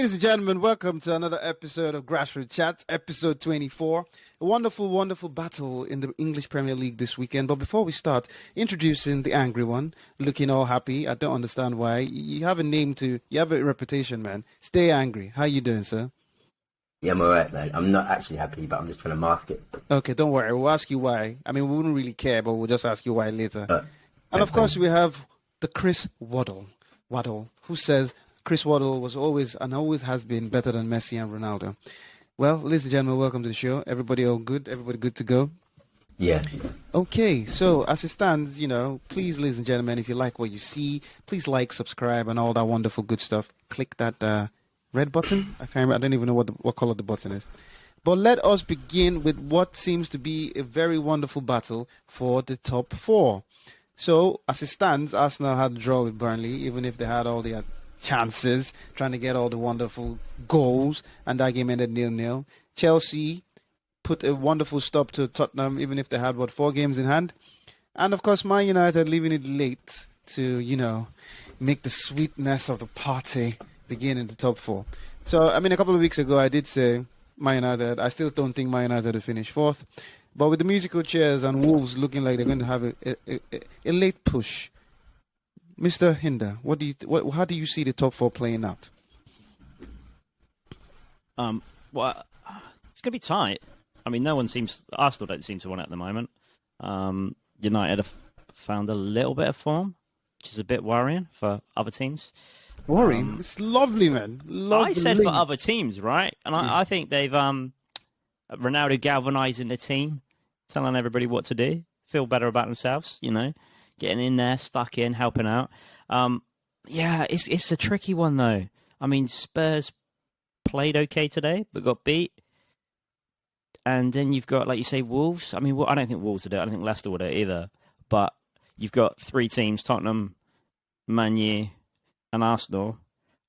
Ladies and gentlemen, welcome to another episode of Grassroots Chats, episode 24. A wonderful, wonderful battle in the English Premier League this weekend. But before we start, introducing the angry one, looking all happy. I don't understand why. You have a name you have a reputation, man. Stay angry. How you doing, sir? Yeah, I'm alright, man. I'm not actually happy, but I'm just trying to mask it. Okay, don't worry. We'll ask you why. I mean, we wouldn't really care, but we'll just ask you why later. And of course, we have the Chris Waddle, who says Chris Waddle was always and always has been better than Messi and Ronaldo. Well, ladies and gentlemen, welcome to the show. Everybody all good? Everybody good to go? Yeah. Okay, so as it stands, please, ladies and gentlemen, if you like what you see, please like, subscribe, and all that wonderful good stuff. Click that red button. I don't even know what color the button is. But let us begin with what seems to be a very wonderful battle for the top four. So, as it stands, Arsenal had a draw with Burnley, even if they had all the chances, trying to get all the wonderful goals, and that game ended 0-0. Chelsea put a wonderful stop to Tottenham, even if they had, 4 games in hand. And, of course, Man United leaving it late to, make the sweetness of the party begin in the top four. So, I mean, a couple of weeks ago, I did say Man United. I still don't think Man United will finish fourth. But with the musical chairs and Wolves looking like they're going to have a late push, Mr. Hinder, how do you see the top four playing out? Well, it's going to be tight. I mean, Arsenal don't seem to want it at the moment. United have found a little bit of form, which is a bit worrying for other teams. Worrying? It's lovely, man. Lovely. I said for other teams, right? And I think they've Ronaldo galvanising the team, telling everybody what to do, feel better about themselves, getting in there, stuck in, helping out. Yeah, it's a tricky one, though. I mean, Spurs played okay today, but got beat. And then you've got, like you say, Wolves. I mean, I don't think Wolves will do it. I don't think Leicester will do it either. But you've got 3 teams, Tottenham, Man U, and Arsenal.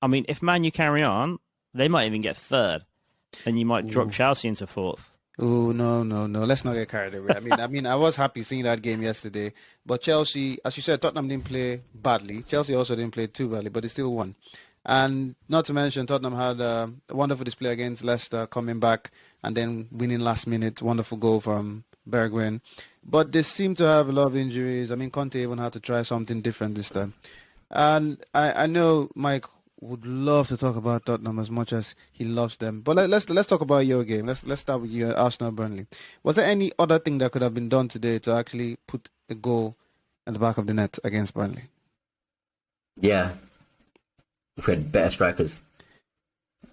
I mean, if Man U carry on, they might even get third. And you might drop Chelsea into fourth. Oh, no. Let's not get carried away. I mean, I was happy seeing that game yesterday. But Chelsea, as you said, Tottenham didn't play badly. Chelsea also didn't play too badly, but they still won. And not to mention, Tottenham had a wonderful display against Leicester, coming back and then winning last minute. Wonderful goal from Bergwijn. But they seem to have a lot of injuries. I mean, Conte even had to try something different this time. And I know Mike would love to talk about Tottenham as much as he loves them. But let's talk about your game. Let's start with your Arsenal-Burnley. Was there any other thing that could have been done today to actually put a goal at the back of the net against Burnley? Yeah. If we had better strikers.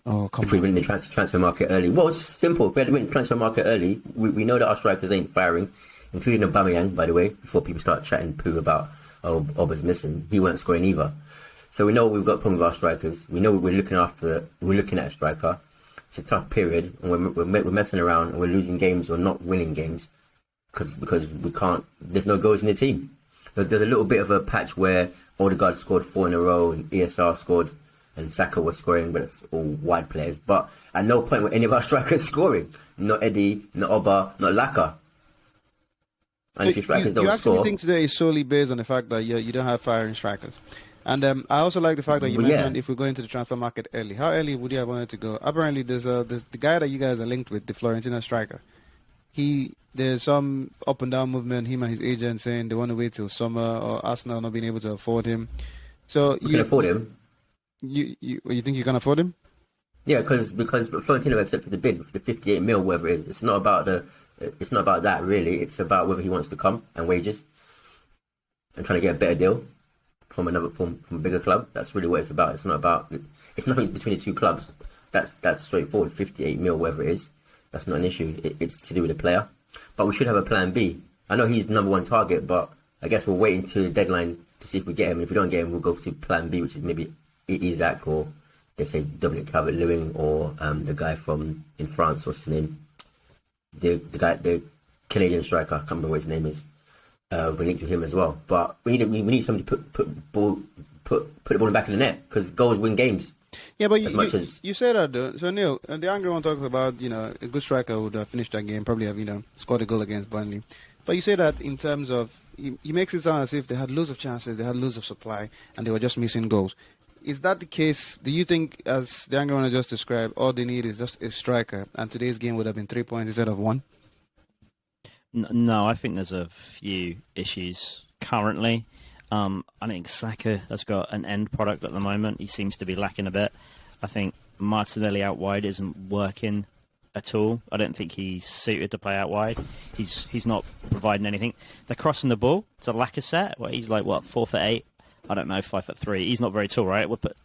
Oh, come on. If we went in the transfer market early. Well, it's simple. If we had went in the transfer market early, we know that our strikers ain't firing, including Aubameyang, by the way, before people start chatting poo about, Aubameyang's missing. He weren't scoring either. So we know we've got a problem with our strikers. We know we're looking at a striker. It's a tough period, and we're messing around, and we're losing games or not winning games because we can't. There's no goals in the team. There's a little bit of a patch where Odegaard scored 4 in a row, and ESR scored, and Saka was scoring, but it's all wide players. But at no point were any of our strikers scoring. Not Eddie, not Oba, not Laka. And if your strikers don't score, you actually think today is solely based on the fact that you don't have firing strikers. And I also like the fact that you mentioned if we're going to the transfer market early. How early would you have wanted to go? Apparently, there's the guy that you guys are linked with, the Fiorentina striker. There's some up and down movement, him and his agent saying they want to wait till summer, or Arsenal not being able to afford him. So you can afford him. You think you can afford him? Yeah, because Fiorentina accepted the bid for the 58 mil, whatever it is. It's not about that really. It's about whether he wants to come and wages, and trying to get a better deal from a bigger club. That's really what it's about. It's nothing between the two clubs. That's straightforward. 58 mil, whatever it is. That's not an issue. It's to do with the player. But we should have a plan B. I know he's the number 1 target, but I guess we're waiting to the deadline to see if we get him. And if we don't get him, we'll go to plan B, which is maybe Isaac, or they say Dominic Calvert-Lewin, or the guy from in France. What's his name? The Canadian striker. I can't remember what his name is. We're linked with him as well. But we need somebody to put the ball back in the net, because goals win games. Yeah, but you say that though. So Neil, the angry one talks about a good striker would have finished that game, probably have scored a goal against Burnley. But you say that in terms of he makes it sound as if they had loads of chances, they had loads of supply, and they were just missing goals. is that the case? Do you think, as the angry one just described, all they need is just a striker, and today's game would have been 3 points instead of 1? No, I think there's a few issues currently. I think Saka has got an end product at the moment. He seems to be lacking a bit. I think Martinelli out wide isn't working at all. I don't think he's suited to play out wide. He's not providing anything. They're crossing the ball to Lacazette. Well, he's like, what, 4'8"? I don't know, 5'3". He's not very tall, right? But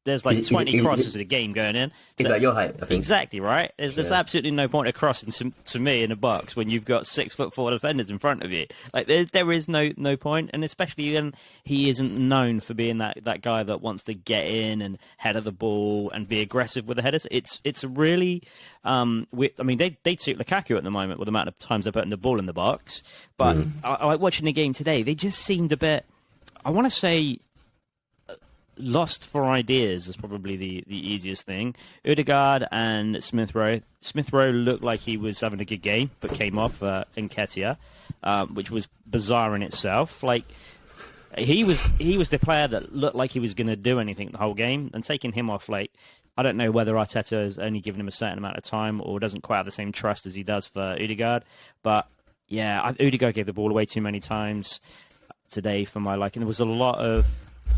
there's like 20 crosses in a game going in. It's like your height, I think. Exactly, right? There's absolutely no point of crossing to me in a box when you've got 6'4" defenders in front of you. Like there is no point, and especially when he isn't known for being that guy that wants to get in and header the ball and be aggressive with the headers. It's really, I mean, they'd suit Lukaku at the moment with the amount of times they're putting the ball in the box. But I like watching the game today. They just seemed a bit, I want to say, lost for ideas is probably the easiest thing. Ødegaard and Smith Rowe. Smith Rowe looked like he was having a good game, but came off Nketiah, which was bizarre in itself. Like he was the player that looked like he was going to do anything the whole game, and taking him off, like, I don't know whether Arteta has only given him a certain amount of time or doesn't quite have the same trust as he does for Ødegaard. But yeah, Ødegaard gave the ball away too many times today for my liking. There was a lot of,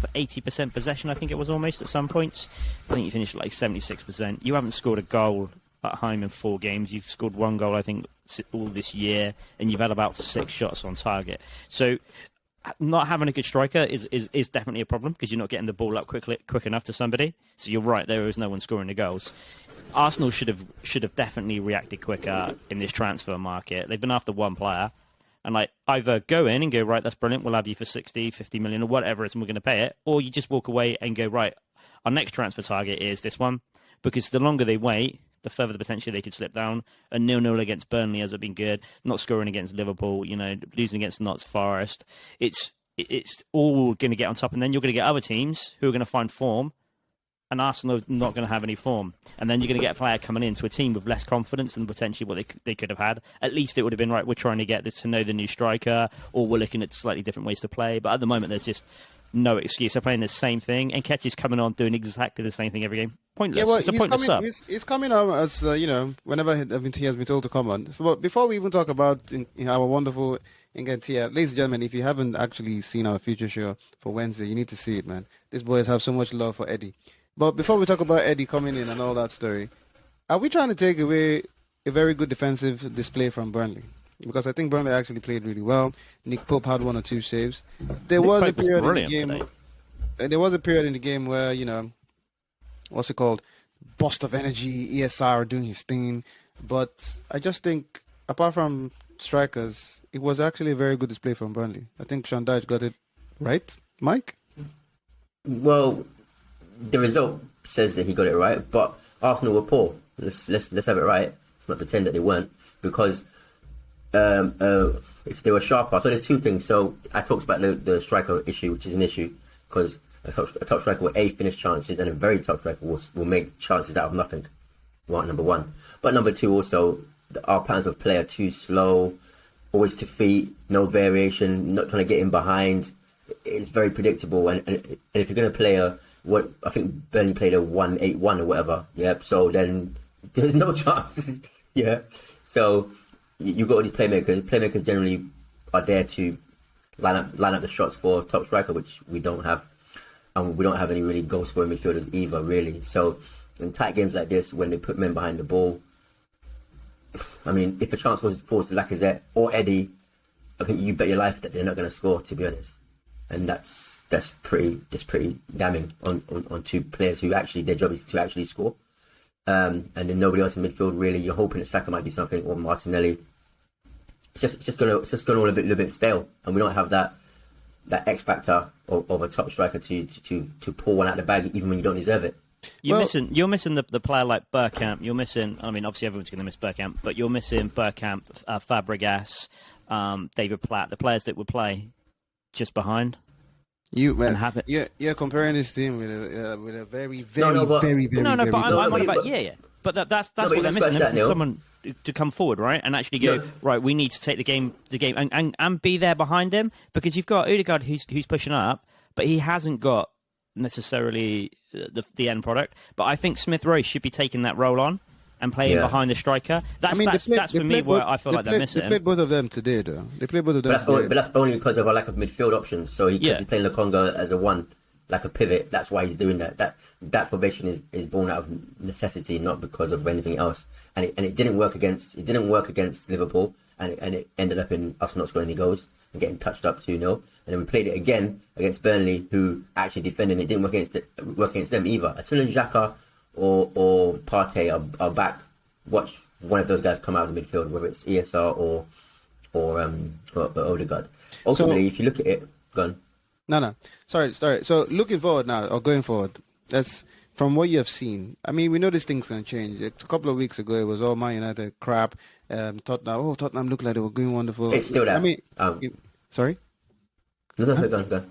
for 80% possession, I think it was almost at some points. I think you finished at like 76%. You haven't scored a goal at home in 4 games. You've scored 1 goal, I think, all this year, and you've had about 6 shots on target. So not having a good striker is definitely a problem because you're not getting the ball up quick enough to somebody. So you're right, there is no one scoring the goals. Arsenal should have definitely reacted quicker in this transfer market. They've been after one player. And like either go in and go, right, that's brilliant, we'll have you for 60, 50 million or whatever it is and we're going to pay it. Or you just walk away and go, right, our next transfer target is this one. Because the longer they wait, the further the potential they could slip down. A 0-0 against Burnley hasn't been good. Not scoring against Liverpool, losing against Notts Forest. It's all going to get on top. And then you're going to get other teams who are going to find form. And Arsenal are not going to have any form. And then you're going to get a player coming into a team with less confidence than potentially what they could have had. At least it would have been, right, we're trying to get this to know the new striker, or we're looking at slightly different ways to play. But at the moment, there's just no excuse. They're playing the same thing. And Nketiah's coming on doing exactly the same thing every game. Pointless. Yeah, well, it's a pointless sub. He's coming on as, whenever he has been told to come on. But before we even talk about our wonderful Nketiah, ladies and gentlemen, if you haven't actually seen our future show for Wednesday, you need to see it, man. These boys have so much love for Eddie. But before we talk about Eddie coming in and all that story, are we trying to take away a very good defensive display from Burnley? Because I think Burnley actually played really well. Nick Pope had 1 or 2 saves. There was a period in the game. There was a period in the game where what's it called? Burst of energy, ESR doing his thing. But I just think, apart from strikers, it was actually a very good display from Burnley. I think Sean Dyche got it right, Mike. Well, the result says that he got it right, but Arsenal were poor. Let's have it right. Let's not pretend that they weren't, because if they were sharper. So there's 2 things. So I talked about the striker issue, which is an issue, because a top striker will finish chances, and a very top striker will make chances out of nothing. Number 1. But number 2 also, our patterns of play are too slow, always to feet, no variation, not trying to get in behind. It's very predictable, and if you're going to play what I think Burnley played a 1-8-1 or whatever. Yep. So then there's no chance. Yeah. So you've got all these playmakers. Playmakers generally are there to line up the shots for top striker, which we don't have, and we don't have any really goal scoring midfielders either, really. So in tight games like this, when they put men behind the ball, I mean, if a chance was forced to Lacazette or Eddie, I think you bet your life that they're not going to score, to be honest. And that's pretty damning on 2 players who actually their job is to actually score, and then nobody else in midfield really. You're hoping that Saka might do something, or Martinelli. It's just going all a little bit stale, and we don't have that X factor of a top striker to pull one out of the bag even when you don't deserve it. You're missing the player like Bergkamp. You're missing. I mean, obviously everyone's going to miss Bergkamp, but you're missing Bergkamp, Fabregas, David Platt, the players that would play just behind. You're comparing this team with a very very No, but very but that's what they're missing. They're missing someone to come forward, right, and actually go, right, we need to take the game and be there behind him, because you've got Ødegaard who's pushing up, but he hasn't got necessarily the end product. But I think Smith Rowe should be taking that role on and playing behind the striker. That's for me where I feel like they're missing. They played both of them today, though. They played both of them But that's only because of a lack of midfield options. So because he's playing Lokonga as a one, like a pivot, that's why he's doing that. That formation is born out of necessity, not because of anything else. And it didn't work against Liverpool, and it ended up in us not scoring any goals and getting touched up 2-0. And then we played it again against Burnley, who actually defended. It didn't work against them either. As soon as Xhaka or Partey are back, watch one of those guys come out of the midfield, whether it's ESR or Odegaard. Ultimately, if you look at it, go on. No. Sorry. So looking forward now, or going forward, that's from what you have seen. I mean, we know these things can change. A couple of weeks ago, it was all Man United crap. Tottenham looked like they were doing wonderful. It's still that. I mean, sorry? No, go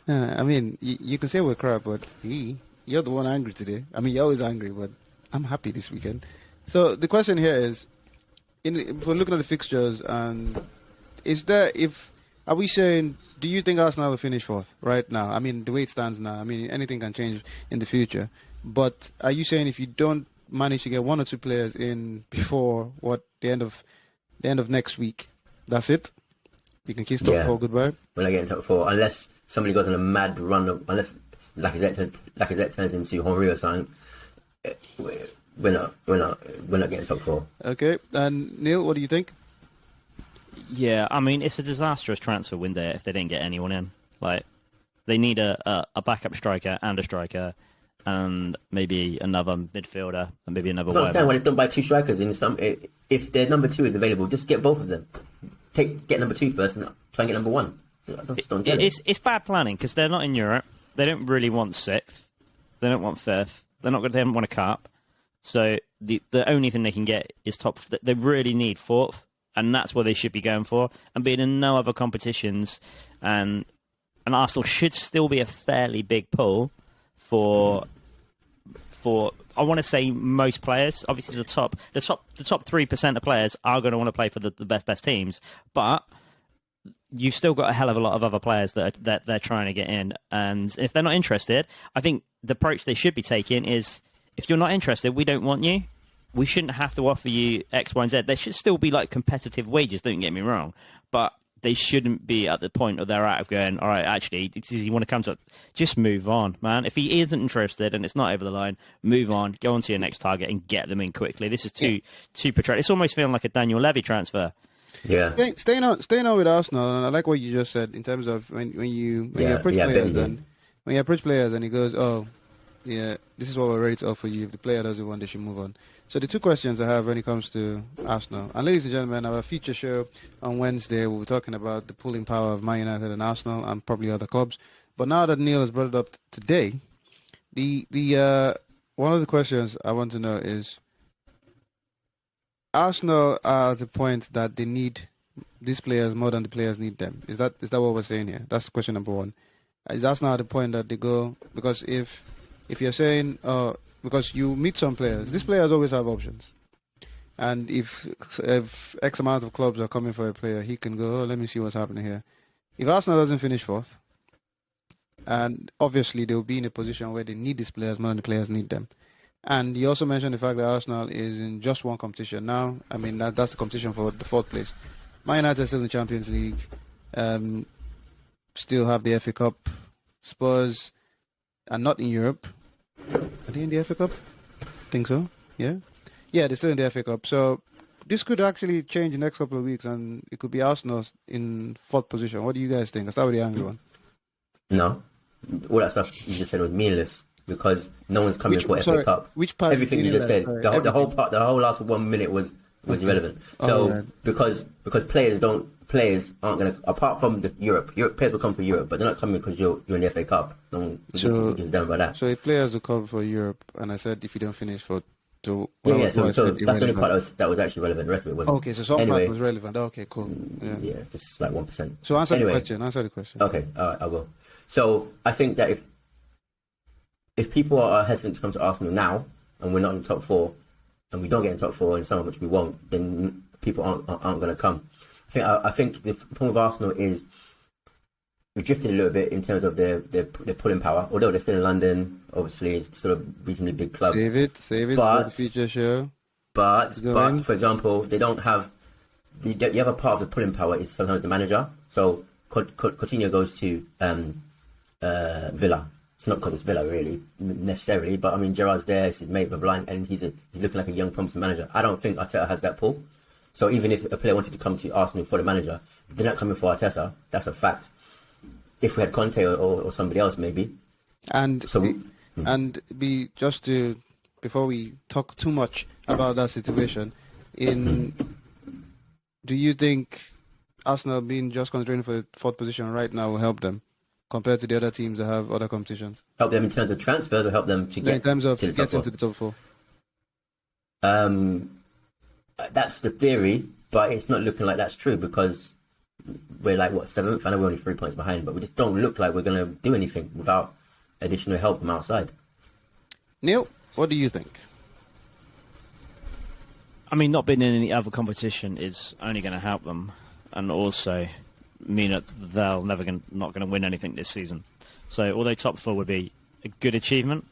on. I mean, you can say we're crap, but you're the one angry today. I mean, you're always angry, but I'm happy this weekend. So the question here is, if we're looking at the fixtures, and are we saying, do you think Arsenal will finish fourth right now? I mean, the way it stands now, I mean, anything can change in the future. But are you saying if you don't manage to get one or two players in before the end of next week, that's it? You can kiss top four goodbye? We're not getting top four unless somebody goes on a mad run, unless Lacazette turns into Henry or something. We're not getting top four. Okay, and Neil, what do you think? Yeah, I mean, it's a disastrous transfer window if they didn't get anyone in. Like, they need a backup striker and a striker, and maybe another midfielder, and maybe another. I don't understand why they don't buy two strikers. If their number two is available, just get both of them. Get number two first, and try and get number one. It's bad planning because they're not in Europe. They don't really want sixth. They don't want fifth. They don't want a cup. So the only thing they can get is top. They really need fourth. And that's what they should be going for. And being in no other competitions, and Arsenal should still be a fairly big pull for I want to say most players. Obviously, the top 3% of players are going to want to play for the best teams, but you've still got a hell of a lot of other players that they're trying to get in. And if they're not interested, I think the approach they should be taking is, if you're not interested, we don't want you. We shouldn't have to offer you X, Y, and Z. There should still be like competitive wages, don't get me wrong. But they shouldn't be at the point of they're out of going, all right, actually, you want to come to it, just move on, man. If he isn't interested and it's not over the line, move on, go on to your next target and get them in quickly. This is too portrayed. It's almost feeling like a Daniel Levy transfer. Yeah. Staying on with Arsenal, and I like what you just said in terms of when you approach players, and when you approach players and he goes, oh, yeah, this is what we're ready to offer you. If the player doesn't want, they should move on. So the two questions I have when it comes to Arsenal, and ladies and gentlemen, our feature show on Wednesday, we'll be talking about the pulling power of Man United and Arsenal and probably other clubs. But now that Neil has brought it up today, the one of the questions I want to know is, Arsenal are at the point that they need these players more than the players need them. Is that what we're saying here? That's question number one. Is Arsenal at the point that they go, because if you're saying, because you meet some players, these players always have options. And if X amount of clubs are coming for a player, he can go, let me see what's happening here. If Arsenal doesn't finish fourth, and obviously they will be in a position where they need these players more than the players need them. And you also mentioned the fact that Arsenal is in just one competition now. I mean, that's the competition for the fourth place. Man United are still in the Champions League, still have the FA Cup. Spurs are not in Europe. Are they in the FA Cup? I think so. Yeah, they're still in the FA Cup. So this could actually change the next couple of weeks, and it could be Arsenal in fourth position. What do you guys think? I'll start with the angry one. No, all that stuff you just said was meaningless because no one's coming for FA Cup. Which part? Everything you just said, the whole last 1 minute was irrelevant. So because players aren't going to, apart from the Europe players will come for Europe, but they're not coming because you're in the FA Cup. No one gives down about that. So if players will come for Europe, and I said if you don't finish for so that's the only part that was actually relevant. The rest of it wasn't. Okay, so some part was relevant. Okay, cool. Yeah, just like 1%. So answer the question. Okay, all right, I will. So I think that if people are hesitant to come to Arsenal now, and we're not in the top four, and we don't get in the top four in summer, which we won't, then people aren't going to come. I think the problem with Arsenal is we drifted a little bit in terms of their pulling power. Although they're still in London, obviously it's still a reasonably big club. Save it for the future show. But for example, they don't have the other part of the pulling power is sometimes the manager. So Coutinho goes to Villa. It's not because it's Villa really necessarily, but I mean Gerrard's there, it's his mate, blah, blah, and he's looking like a young promising manager. I don't think Arteta has that pull. So even if a player wanted to come to Arsenal for the manager, they're not coming for Arteta. That's a fact. If we had Conte or somebody else, maybe. Before we talk too much about that situation, do you think Arsenal being just concentrating for the fourth position right now will help them compared to the other teams that have other competitions? Help them in terms of transfers, or help them to get in terms of to getting to the top four? That's the theory, but it's not looking like that's true because we're like, what, 7th? I know we're only 3 points behind, but we just don't look like we're going to do anything without additional help from outside. Neil, what do you think? I mean, not being in any other competition is only going to help them, and also mean that they're not going to win anything this season. So, although top four would be a good achievement,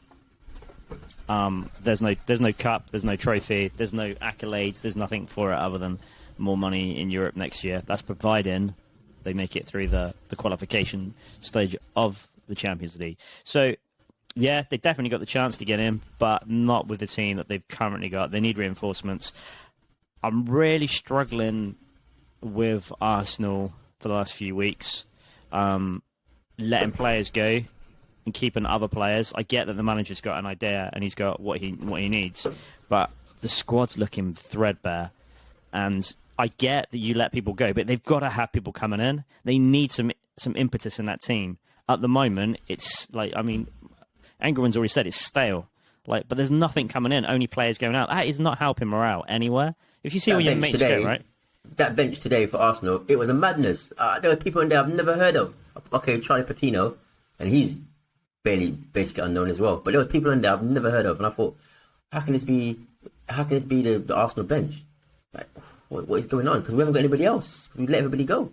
there's no cup, there's no trophy, there's no accolades, there's nothing for it other than more money in Europe next year. That's providing they make it through the qualification stage of the Champions League. So, yeah, they definitely got the chance to get in, but not with the team that they've currently got. They need reinforcements. I'm really struggling with Arsenal for the last few weeks, letting players go and keeping other players. I get that the manager's got an idea and he's got what he needs, but the squad's looking threadbare. And I get that you let people go, but they've got to have people coming in. They need some impetus in that team. At the moment, it's like, I mean, Engelman's already said it's stale. But there's nothing coming in, only players going out. That is not helping morale anywhere. If you see all your mates go, right? That bench today for Arsenal, it was a madness. There were people in there I've never heard of. Okay, Charlie Patino, and he's basically unknown as well. But there were people in there I've never heard of, and I thought, how can this be the Arsenal bench? Like, what is going on? Because we haven't got anybody else. We let everybody go.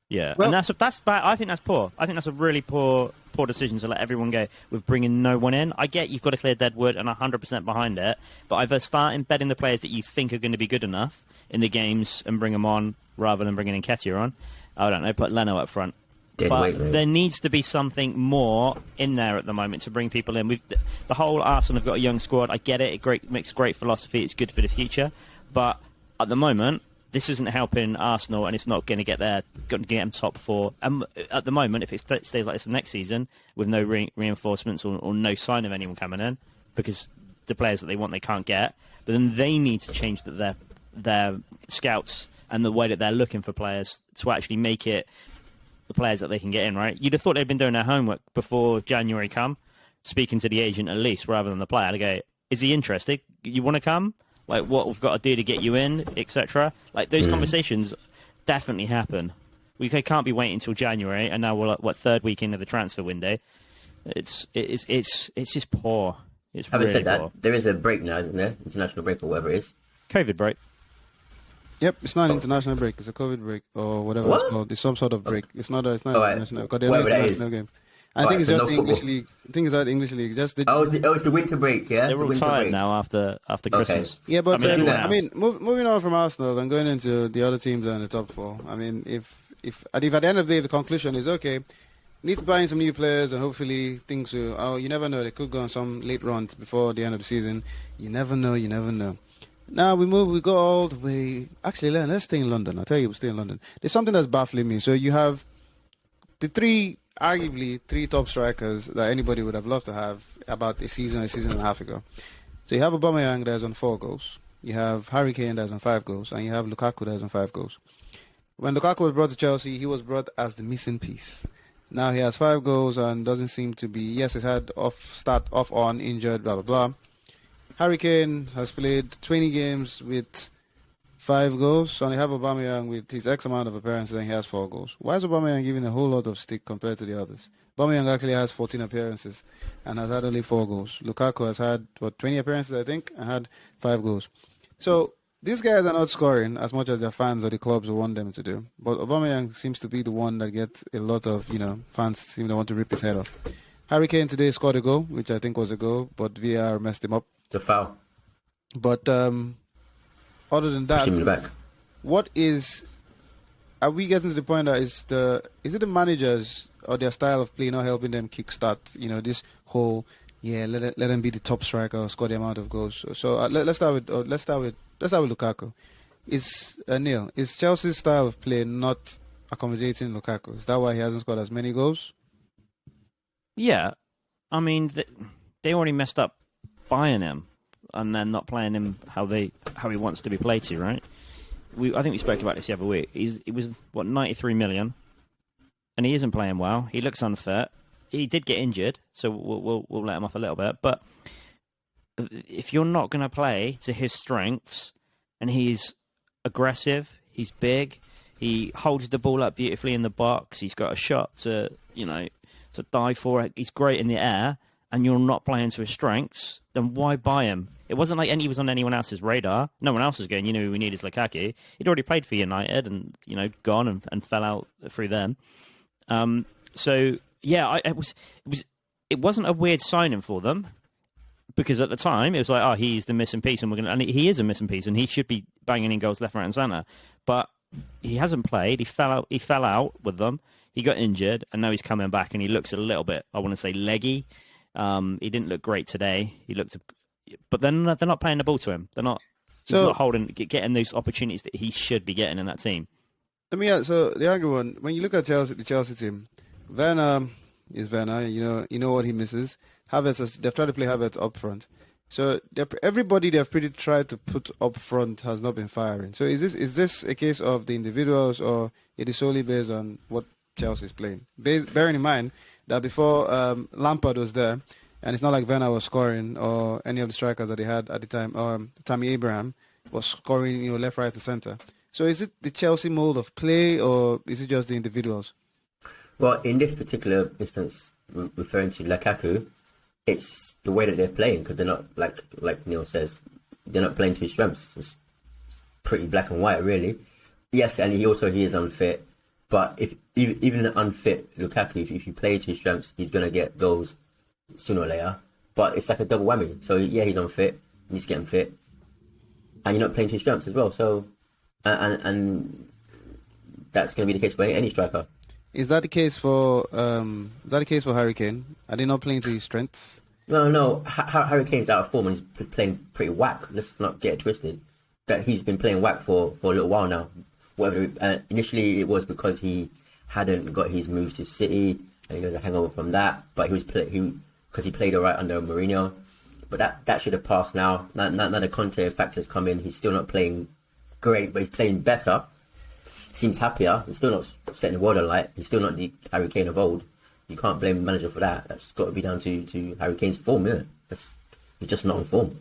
Yeah, well, and that's bad. I think that's poor. I think that's a really poor decision to let everyone go with bringing no one in. I get you've got to clear deadwood and 100% behind it, but either start embedding the players that you think are going to be good enough in the games and bring them on rather than bringing Nketiah on. I don't know, put Leno up front. There needs to be something more in there at the moment to bring people in. The whole Arsenal have got a young squad. I get it. It makes great philosophy. It's good for the future. But at the moment, this isn't helping Arsenal, and it's not going to get them top four. At the moment, if it stays like this next season, with no reinforcements or no sign of anyone coming in, because the players that they want they can't get, but then they need to change their scouts and the way that they're looking for players to actually make it the players that they can get in, right? You'd have thought they'd been doing their homework before January come, speaking to the agent at least, rather than the player. They go, is he interested? You want to come? Like, what we've got to do to get you in, etc. Like, those conversations definitely happen. We can't be waiting until January, and now we're like, third week into the transfer window. It's just poor. It's Having really said that, poor. there is a break now, isn't there? International break or whatever it is. COVID break. Yep, it's not an international break. It's a COVID break or whatever it's called. It's some sort of break. It's not international. Because they're international game. I think it's just the English league. I think it's the English league. Just it's the winter break, yeah. They're all tired now after Christmas. Yeah, but I mean, moving on from Arsenal and going into the other teams that are in the top four. I mean, if at the end of the day the conclusion is okay, needs to buy in some new players and hopefully things will. Oh, you never know. They could go on some late runs before the end of the season. You never know. You never know. Now we go all the way. Actually, let's stay in London. I'll tell you, we'll stay in London. There's something that's baffling me. So you have the arguably three top strikers that anybody would have loved to have about a season and a half ago. So you have Aubameyang that's on 4 goals. You have Harry Kane that's on 5 goals. And you have Lukaku that's on 5 goals. When Lukaku was brought to Chelsea, he was brought as the missing piece. Now he has 5 goals and doesn't seem to be... Yes, he's had off on, injured, blah, blah, blah. Harry Kane has played 20 games with 5 goals. So you have Aubameyang with his X amount of appearances and he has 4 goals. Why is Aubameyang giving a whole lot of stick compared to the others? Aubameyang actually has 14 appearances and has had only 4 goals. Lukaku has had, 20 appearances, I think, and had 5 goals. So These guys are not scoring as much as their fans or the clubs want them to do. But Aubameyang seems to be the one that gets a lot of, fans seem to want to rip his head off. Harry Kane today scored a goal, which I think was a goal, but VAR messed him up. The foul. But other than that, Push him back. Are we getting to the point that is it the managers or their style of play not helping them kickstart? This whole let them be the top striker or score the amount of goals. So let's start with Lukaku. Neil, is Chelsea's style of play not accommodating Lukaku? Is that why he hasn't scored as many goals? Yeah, I mean they already messed up buying him and then not playing him how he wants to be played to, right? I think we spoke about this the other week. It was 93 million, and he isn't playing well. He looks unfit. He did get injured, so we'll let him off a little bit. But if you're not going to play to his strengths, and he's aggressive, he's big, he holds the ball up beautifully in the box, he's got a shot to die for. He's great in the air, and you're not playing to his strengths, then why buy him? It wasn't like he was on anyone else's radar. No one else was going, who we need is Lukaku. He'd already played for United and, gone and fell out through them. It wasn't a weird signing for them because at the time it was like, he's the missing piece and he is a missing piece and he should be banging in goals left, right and centre. But he hasn't played. He fell out with them. He got injured and now he's coming back and he looks a little bit, I want to say, leggy. He didn't look great today. But then they're not playing the ball to him. He's not getting those opportunities that he should be getting in that team. So the argument, when you look at the Chelsea team, Werner is Werner. You know what he misses. They've tried to play Havertz up front. So everybody they've pretty tried to put up front has not been firing. So is this a case of the individuals or it is solely based on what Chelsea is playing? Bearing in mind that before Lampard was there, and it's not like Werner was scoring or any of the strikers that they had at the time. Tammy Abraham was scoring, left, right, and centre. So is it the Chelsea mold of play or is it just the individuals? Well, in this particular instance, referring to Lukaku, it's the way that they're playing because they're not, like Neil says, they're not playing to his strengths. It's pretty black and white, really. Yes, and he is unfit. But even an unfit Lukaku, if you play to his strengths, he's going to get goals sooner or later. But it's like a double whammy. So, yeah, he's unfit. He needs to get him fit. And you're not playing to his strengths as well. So, and that's going to be the case for any striker. Is that the case for Harry Kane? Are they not playing to his strengths? No. Harry Kane's out of form and he's playing pretty whack. Let's not get it twisted. That he's been playing whack for a little while now. Initially, it was because he hadn't got his move to City and he was a hangover from that. But because he played alright under Mourinho. But that should have passed now. Now the Conte factors come in. He's still not playing great, but he's playing better. Seems happier. He's still not setting the world alight. He's still not the Harry Kane of old. You can't blame the manager for that. That's got to be down to Harry Kane's form, isn't it? He's just not on form.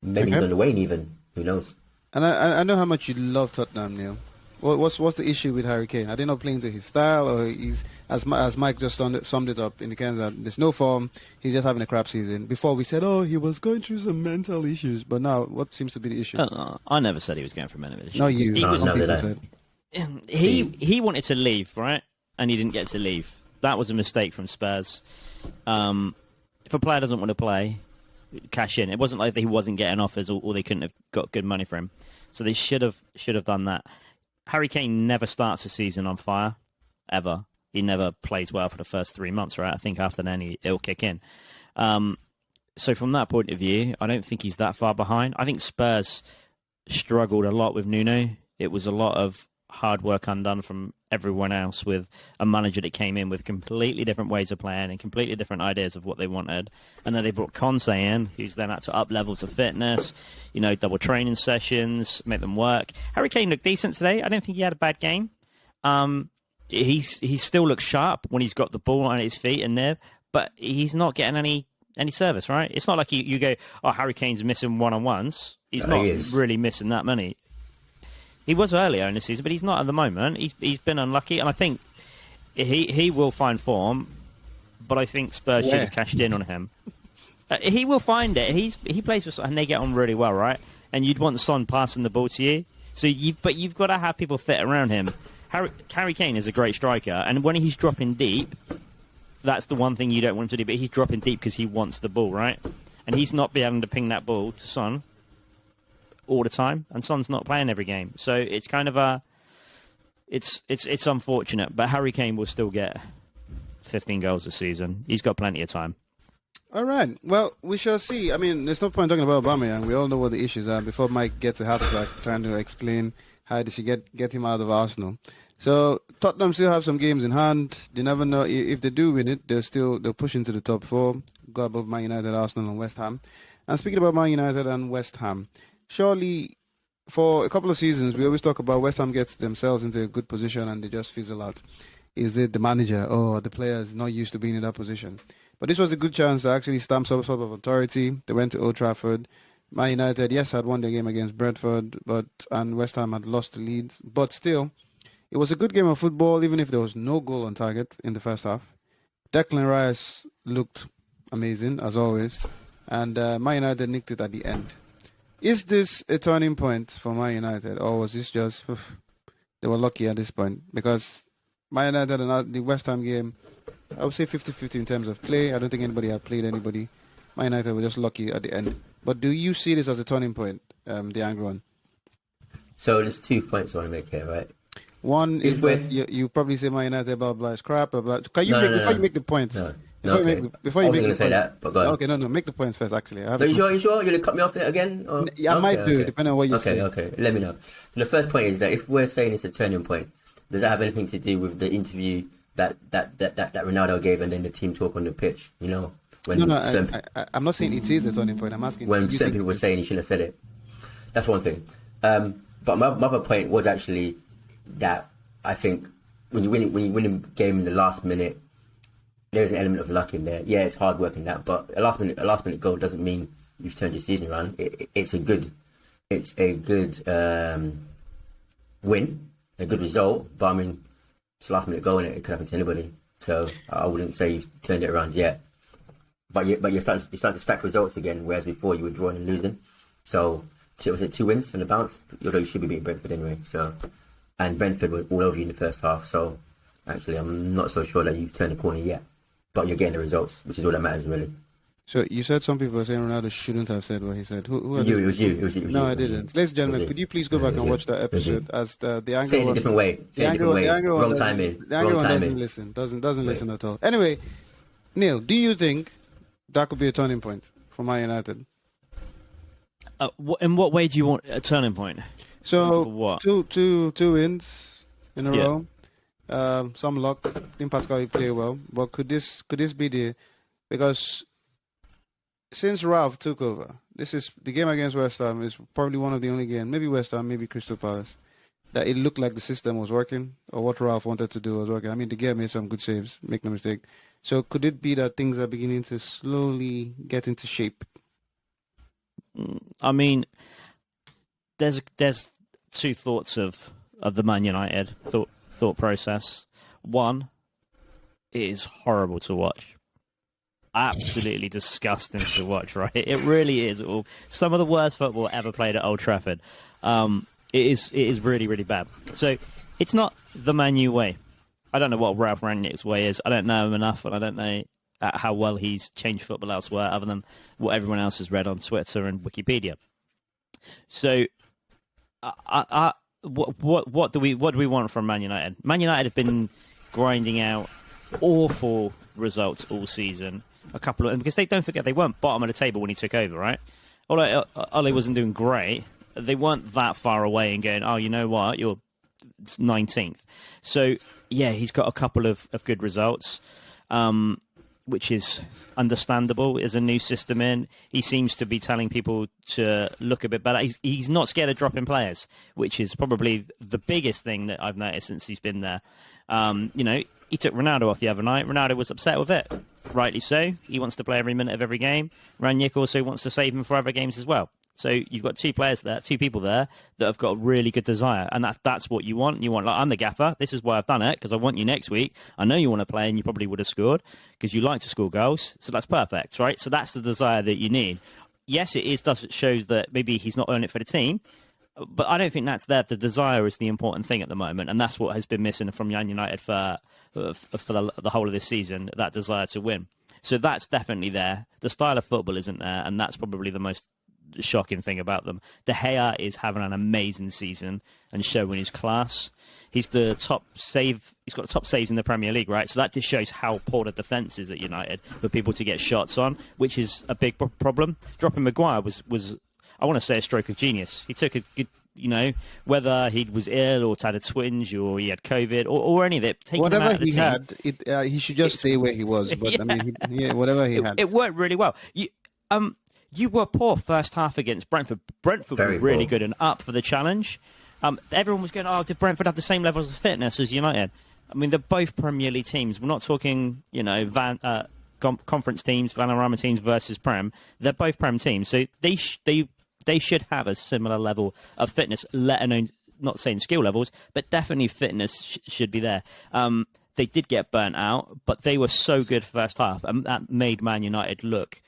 Maybe he's on the wane even. Who knows? And I know how much you love Tottenham, Neil. What's the issue with Harry Kane? Are they not playing to his style, or he's as Mike just summed it up in the sense that there's no form, he's just having a crap season? Before we said, he was going through some mental issues, but now what seems to be the issue? I never said he was going through mental issues. No, you. He wanted to leave, right? And he didn't get to leave. That was a mistake from Spurs. If a player doesn't want to play, cash in. It wasn't like he wasn't getting offers or they couldn't have got good money for him. So they should have done that. Harry Kane never starts a season on fire, ever. He never plays well for the first 3 months, right? I think after then it'll kick in. So from that point of view, I don't think he's that far behind. I think Spurs struggled a lot with Nuno. It was a lot of hard work undone from everyone else with a manager that came in with completely different ways of playing and completely different ideas of what they wanted. And then they brought Conte in, who's then had to up levels of fitness, double training sessions, make them work. Harry Kane looked decent today. I don't think he had a bad game. He still looks sharp when he's got the ball on his feet and there, but he's not getting any service, right? It's not like you go, Harry Kane's missing one-on-ones. He's not really missing that many. He was earlier in the season, but he's not at the moment. He's been unlucky, and I think he will find form. But I think Spurs should have cashed in on him. He will find it. He plays for, and they get on really well, right? and you'd want Son passing the ball to you. So you've got to have people fit around him. Harry Kane is a great striker, and when he's dropping deep, that's the one thing you don't want him to do. But he's dropping deep because he wants the ball, right? And he's not be able to ping that ball to Son all the time, and Son's not playing every game. So it's kind of it's unfortunate. But Harry Kane will still get 15 goals this season. He's got plenty of time. All right. Well, we shall see. I mean, there's no point talking about Aubameyang. We all know what the issues are before Mike gets a heart attack trying to explain how did she get him out of Arsenal. So Tottenham still have some games in hand. You never know if they do win it. They'll push into the top four, go above Man United, Arsenal, and West Ham. And speaking about Man United and West Ham, surely for a couple of seasons we always talk about West Ham gets themselves into a good position and they just fizzle out. Is it the manager or the players not used to being in that position? But this was a good chance to actually stamp some sort of authority. They went to Old Trafford. Man United, yes, had won their game against Brentford, and West Ham had lost to Leeds. But still, it was a good game of football, even if there was no goal on target in the first half. Declan Rice looked amazing, as always. And Man United nicked it at the end. Is this a turning point for Man United, or was this just they were lucky at this point? Because Man United and the West Ham game, I would say 50-50 in terms of play. I don't think anybody had played anybody. Man United were just lucky at the end. But do you see this as a turning point, the angry one? So there's 2 points I want to make here, right? One is you probably say Man United blah blah is crap. Blah, blah. Can you before you make the points? No. Before you make the say that, but go on. Okay, no, make the points first. Actually, Are you sure? You're gonna cut me off again? Or? I might do, depending on what you say. Okay. Let me know. The first point is that if we're saying it's a turning point, does that have anything to do with the interview that Ronaldo gave and then the team talk on the pitch? You know, when I'm not saying it is a turning point. I'm asking when certain people were saying he shouldn't have said it. That's one thing. But my other point was actually that I think when you win a game in the last minute, there's an element of luck in there. Yeah, it's hard work in that, but a last minute goal doesn't mean you've turned your season around. It's a good win, a good result. But I mean, it's a last minute goal and it could happen to anybody. So I wouldn't say you've turned it around yet. But you're starting to stack results again, whereas before you were drawing and losing. So was it 2 wins and a bounce? Although you should be beating Brentford anyway. So, and Brentford were all over you in the first half. So actually, I'm not so sure that you've turned the corner yet. But you're getting the results, which is all that matters, really. So you said some people are saying Ronaldo shouldn't have said what he said. It was you. No, I didn't. Ladies and gentlemen, could you please go back and watch that episode as the angry say it in a different way. Wrong timing. The angry one doesn't listen. Doesn't listen at all. Anyway, Neil, do you think that could be a turning point for Man United? In what way do you want a turning point? So for what? Two wins in a row. Some luck. Didn't particularly play well, but could this be because since Ralph took over, this is the game against West Ham is probably one of the only games, maybe West Ham, maybe Crystal Palace, that it looked like the system was working or what Ralph wanted to do was working. I mean, the game made some good saves, make no mistake. So could it be that things are beginning to slowly get into shape? I mean, there's two thoughts of the Man United thought process. One, it is horrible to watch. Absolutely disgusting to watch, right? It really is. Some of the worst football ever played at Old Trafford. It is really, really bad. So it's not the Man U way. I don't know what Ralph Rangnick's way is. I don't know him enough, and I don't know how well he's changed football elsewhere, other than what everyone else has read on Twitter and Wikipedia. So, what do we want from Man United? Man United have been grinding out awful results all season. Because don't forget they weren't bottom of the table when he took over, right? Although Ole wasn't doing great, they weren't that far away and going, oh, you know what, you're 19th. So yeah, he's got a couple of good results, which is understandable. There's a new system in. He seems to be telling people to look a bit better. He's not scared of dropping players, which is probably the biggest thing that I've noticed since he's been there. He took Ronaldo off the other night. Ronaldo was upset with it. Rightly so. He wants to play every minute of every game. Rangnick also wants to save him for other games as well. So you've got two people there that have got a really good desire, and that's what you want. You want, like, I'm the gaffer. This is why I've done it, because I want you next week. I know you want to play, and you probably would have scored because you like to score goals. So that's perfect, right? So that's the desire that you need. yes, it shows that maybe he's not earned it for the team, but I don't think that's there. The desire is the important thing at the moment, and that's what has been missing from Man United for the whole of this season, that desire to win. So that's definitely there. The style of football isn't there, and that's probably the most shocking thing about them. De Gea is having an amazing season and showing his class. He's the top save. He's got the top saves in the Premier League, right? So that just shows how poor the defence is at United for people to get shots on, which is a big problem. Dropping Maguire was I want to say a stroke of genius. He took a good, whether he was ill or had a twinge or he had COVID or any of it. Whatever he had, he should just stay where he was. But yeah. I mean, whatever he had, it worked really well. You were poor first half against Brentford. Brentford were really good and up for the challenge. Everyone was going, did Brentford have the same levels of fitness as United? I mean, they're both Premier League teams. We're not talking, conference teams, Vanarama teams versus Prem. They're both Prem teams, so they should have a similar level of fitness, let alone, not saying skill levels, but definitely fitness should be there. They did get burnt out, but they were so good first half, and that made Man United look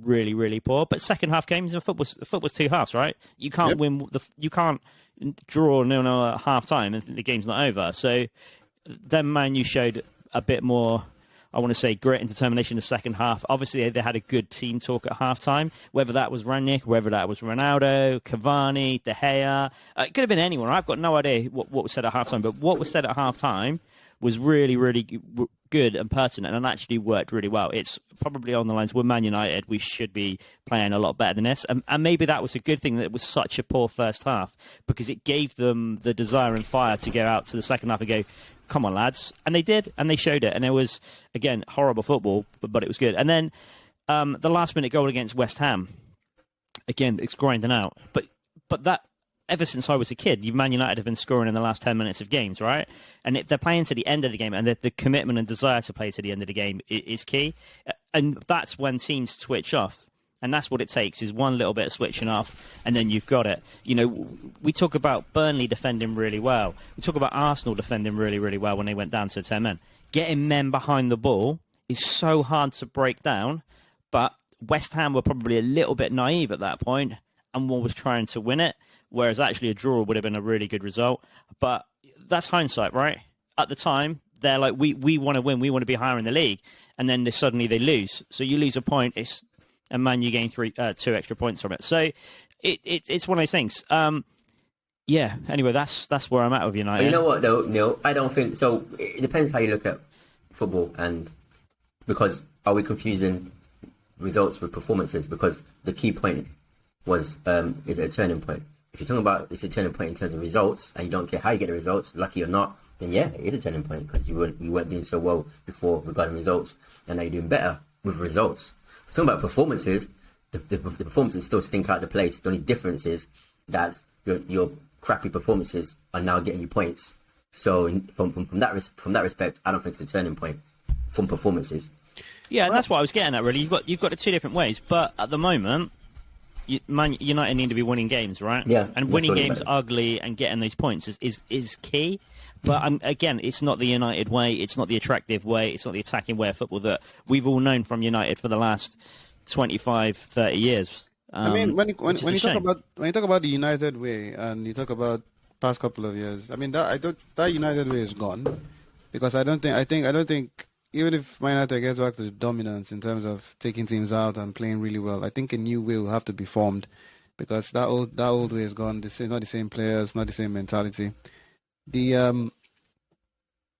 really, really poor. But second half games in football's two halves, right? You can't win. You can't draw 0-0 at half time and think the game's not over. So then Man U showed a bit more, I want to say, grit and determination in the second half. Obviously, they had a good team talk at half-time, whether that was Rangnick, whether that was Ronaldo, Cavani, De Gea. It could have been anyone. I've got no idea what was said at half-time, but what was said at half-time was really, really good and pertinent and actually worked really well. It's probably on the lines, we're Man United, we should be playing a lot better than this. And maybe that was a good thing that it was such a poor first half, because it gave them the desire and fire to go out to the second half and go, come on, lads. And they did, and they showed it. And it was, again, horrible football, but it was good. And then the last-minute goal against West Ham, again, it's grinding out. But that, ever since I was a kid, Man United have been scoring in the last 10 minutes of games, right? And if they're playing to the end of the game, and the commitment and desire to play to the end of the game is key. And that's when teams switch off. And that's what it takes, is one little bit of switching off, and then you've got it. We talk about Burnley defending really well. We talk about Arsenal defending really, really well when they went down to 10 men. Getting men behind the ball is so hard to break down, but West Ham were probably a little bit naive at that point, and one was trying to win it, whereas actually a draw would have been a really good result. But that's hindsight, right? At the time, they're like, we want to win, we want to be higher in the league, and then suddenly they lose. So you lose a point, and Man, you gain 2 extra points from it. So it's one of those things. Anyway, that's where I'm at with United. But you know what, though, Neil? I don't think so. It depends how you look at football, and because are we confusing results with performances? Because the key point was is it a turning point? If you're talking about it's a turning point in terms of results, and you don't care how you get the results, lucky or not, then yeah, it is a turning point, because you weren't doing so well before regarding results, and now you're doing better with results. If you're talking about performances, the performances still stink out the place. The only difference is that your crappy performances are now getting you points. So from that respect, I don't think it's a turning point from performances. Yeah, that's what I was getting at. Really, you've got it two different ways, but at the moment, United need to be winning games, right? Yeah, and winning games ugly and getting these points is key. But again, it's not the United way. It's not the attractive way. It's not the attacking way of football that we've all known from United for the last 25, 30 years. I mean, when you talk about the United way, and you talk about past couple of years, I mean that United way is gone, because I don't think even if Man United gets back to the dominance in terms of taking teams out and playing really well, I think a new way will have to be formed, because that old way is gone. It's not the same players, not the same mentality. The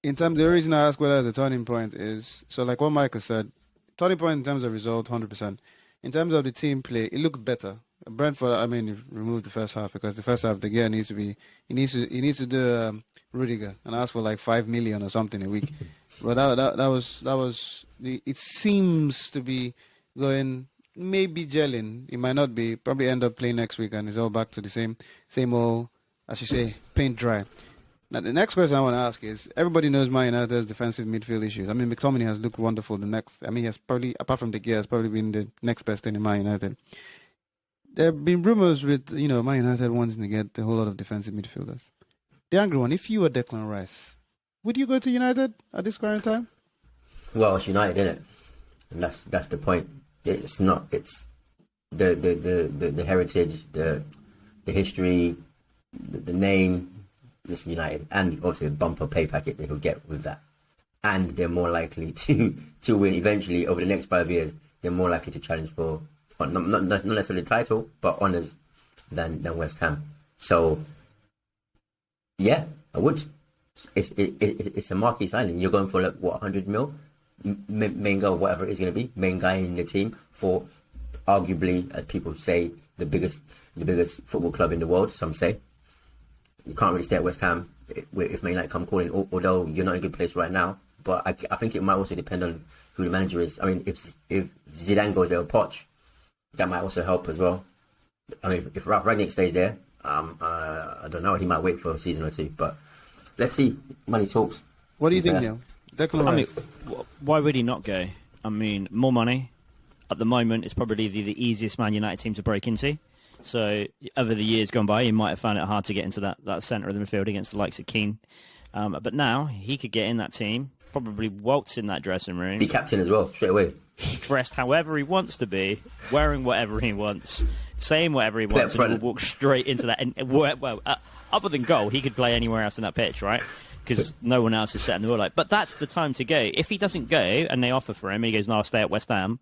reason I ask whether it's a turning point is, so like what Michael said, turning point in terms of result, 100%. In terms of the team play, it looked better. Brentford, I mean, you removed the first half, because the first half, the gear needs to be, he needs to do Rudiger and ask for like 5 million or something a week. But it seems to be going, maybe gelling. It might not be. Probably end up playing next week, and it's all back to the same old, as you say, paint dry. Now, the next question I want to ask is, everybody knows Man United's defensive midfield issues. I mean, McTominay has looked wonderful. He has probably, apart from the gear, has probably been the next best thing in Man United. There have been rumors with, Man United wanting to get a whole lot of defensive midfielders. The angry one, if you were Declan Rice, would you go to United at this current time? Well, it's United, isn't it? And that's the point. It's the heritage, the history, the name. Listen, United, and obviously a bumper pay packet they will get with that, and they're more likely to win eventually over the next 5 years. They're more likely to challenge for not necessarily the title, but honours than West Ham. So yeah, I would. It's a marquee signing. You're going for like what, 100 mil, main goal, whatever it is going to be, main guy in the team for arguably, as people say, the biggest football club in the world. Some say. You can't really stay at West Ham if Man United come calling, although you're not in a good place right now. But I think it might also depend on who the manager is. I mean, if Zidane goes there with Poch, that might also help as well. I mean, if Ralf Rangnick stays there, I don't know. He might wait for a season or two. But let's see. Money talks. What do you think, Neil? Declan Rice. Why would he not go? I mean, more money. At the moment, it's probably the easiest Man United team to break into. So over the years gone by, he might have found it hard to get into that centre of the midfield against the likes of Keane. But now he could get in that team, probably waltz in that dressing room. Be captain as well, straight away. Dressed however he wants to be, wearing whatever he wants, saying whatever he wants, and he'll walk straight into that. And, other than goal, he could play anywhere else in that pitch, right? Because no one else is setting the ball like. But that's the time to go. If he doesn't go and they offer for him, and he goes, "No, I'll stay at West Ham."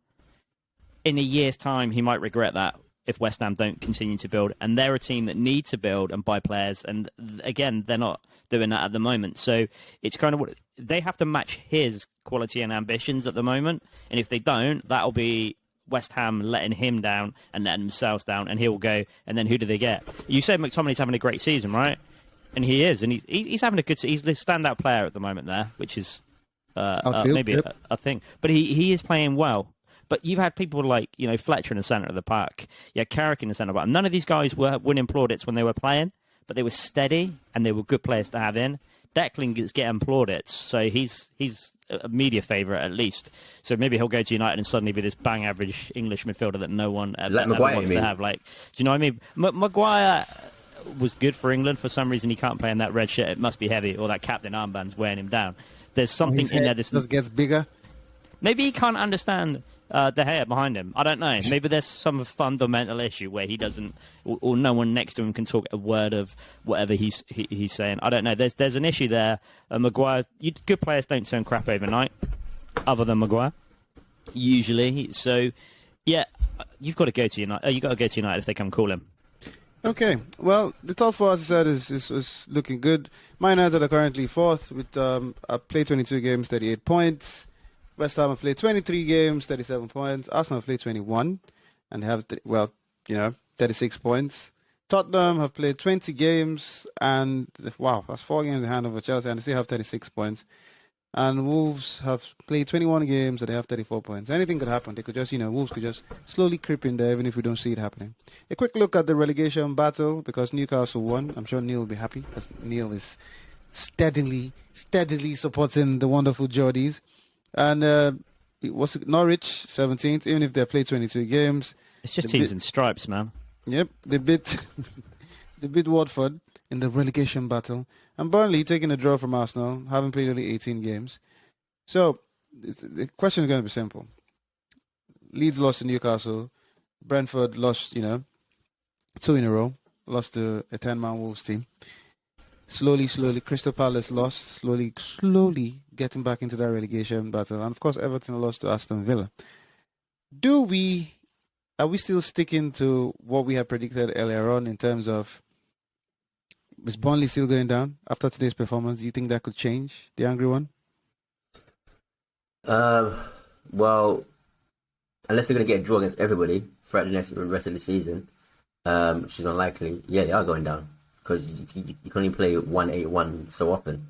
In a year's time, he might regret that. If West Ham don't continue to build, and they're a team that need to build and buy players, and again, they're not doing that at the moment. So it's kind of what they have to match his quality and ambitions at the moment. And if they don't, that'll be West Ham letting him down and letting themselves down, and he'll go. And then who do they get? You said McTominay's having a great season, right? And he is, and he's having a good. He's the standout player at the moment there, which is maybe a thing. But he is playing well. But you've had people like, Fletcher in the centre of the park. You had Carrick in the centre of the park. None of these guys were winning plaudits when they were playing, but they were steady and they were good players to have in. Declan is getting plaudits, so he's a media favourite at least. So maybe he'll go to United and suddenly be this bang average English midfielder that no one ever wants to have. Like, do you know what I mean? Maguire was good for England. For some reason, he can't play in that red shirt. It must be heavy, or that captain armband's wearing him down. There's something in there that just gets bigger. Maybe he can't understand De Gea behind him. I don't know. Maybe there's some fundamental issue where he doesn't, or no one next to him can talk a word of whatever he's saying. I don't know. There's an issue there. Maguire, good players don't turn crap overnight, other than Maguire, usually. So, yeah, you've got to go to United. You've got to go to United if they come call him. Okay, well, the top four, as I said, is looking good. Man United are currently fourth with played 22 games, 38 points. West Ham have played 23 games, 37 points. Arsenal have played 21 and have, 36 points. Tottenham have played 20 games and, wow, that's 4 games in hand over Chelsea, and they still have 36 points. And Wolves have played 21 games and they have 34 points. Anything could happen. They could just, Wolves could just slowly creep in there even if we don't see it happening. A quick look at the relegation battle because Newcastle won. I'm sure Neil will be happy because Neil is steadily supporting the wonderful Geordies. And Norwich 17th, even if they played 22 games. It's just teams in stripes, man. Yep, they beat Watford in the relegation battle. And Burnley taking a draw from Arsenal, having played only 18 games. So the question is going to be simple. Leeds lost to Newcastle. Brentford lost, 2 in a row. Lost to a 10-man Wolves team. Slowly, Crystal Palace lost. Slowly getting back into that relegation battle. And, of course, Everton lost to Aston Villa. Are we still sticking to what we had predicted earlier on in terms of, is Burnley still going down after today's performance? Do you think that could change, the angry one? Well, unless they're going to get a draw against everybody throughout the rest of the season, which is unlikely, yeah, they are going down. Because you can only play 1-8-1 so often.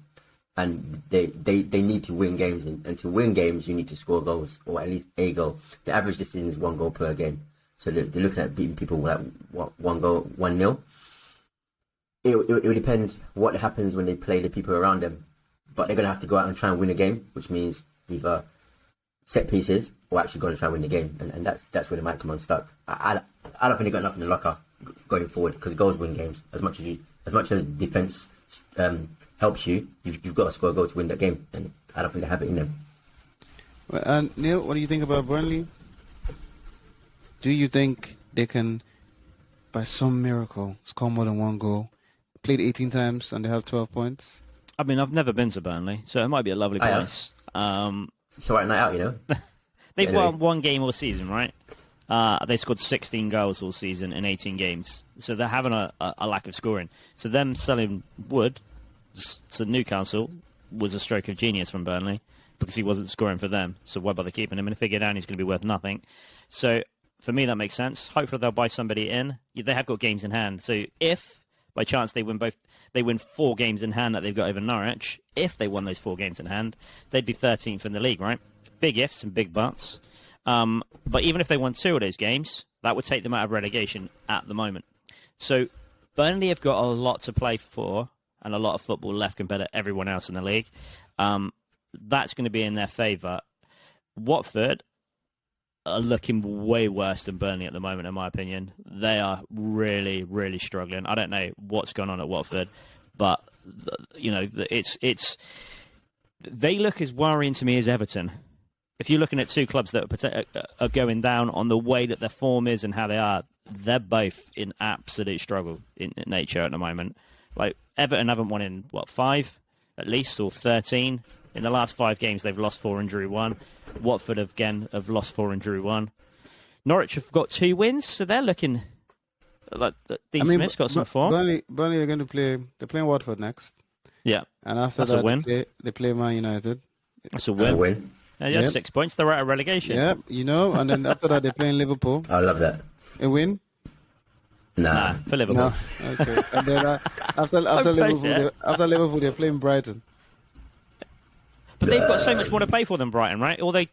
And they need to win games. And to win games, you need to score goals, or at least a goal. The average this season is 1 goal per game. So they're looking at beating people like 1-0. It will depend what happens when they play the people around them. But they're going to have to go out and try and win a game, which means either set pieces or actually going to try and win the game. And that's where they might come unstuck. I don't think they got enough in the locker going forward, because goals win games. As much as defense helps you, you've got to score a goal to win that game, and I don't think they have it in them. Well, and Neil, what do you think about Burnley? Do you think they can, by some miracle, score more than one goal. Played 18 times and they have 12 points. I mean, I've never been to Burnley, so it might be a lovely place. It's a right night out, you know. They've won one game all season, right? They scored 16 goals all season in 18 games. So they're having a lack of scoring. So them selling Wood to Newcastle was a stroke of genius from Burnley because he wasn't scoring for them. So why bother keeping him? And if they get down, he's going to be worth nothing. So for me, that makes sense. Hopefully they'll buy somebody in. They have got games in hand. So if by chance they win 4 games in hand that they've got over Norwich, if they won those 4 games in hand, they'd be 13th in the league, right? Big ifs and big buts. But even if they won 2 of those games, that would take them out of relegation at the moment. So Burnley have got a lot to play for and a lot of football left compared to everyone else in the league. That's going to be in their favour. Watford are looking way worse than Burnley at the moment, in my opinion. They are really, really struggling. I don't know what's going on at Watford, but they look as worrying to me as Everton. If you're looking at 2 clubs that are going down on the way that their form is and how they are, they're both in absolute struggle in nature at the moment. Like Everton haven't won in 5 at least, or 13 in the last 5 games. They've lost 4 and drew 1. Watford have lost 4 and drew 1. Norwich have got 2 wins, so they're looking like Dean Smith's got some form. Burnley are going to play. They're playing Watford next. Yeah, and after that's a win. They play Man United. That's a win. Yeah, 6 points. They're out of relegation. Yeah, and then after that they're playing Liverpool. I love that. A win? Nah, for Liverpool. No. Okay. And then after Liverpool, they're playing Brighton. But they've got so much more to play for than Brighton, right? Although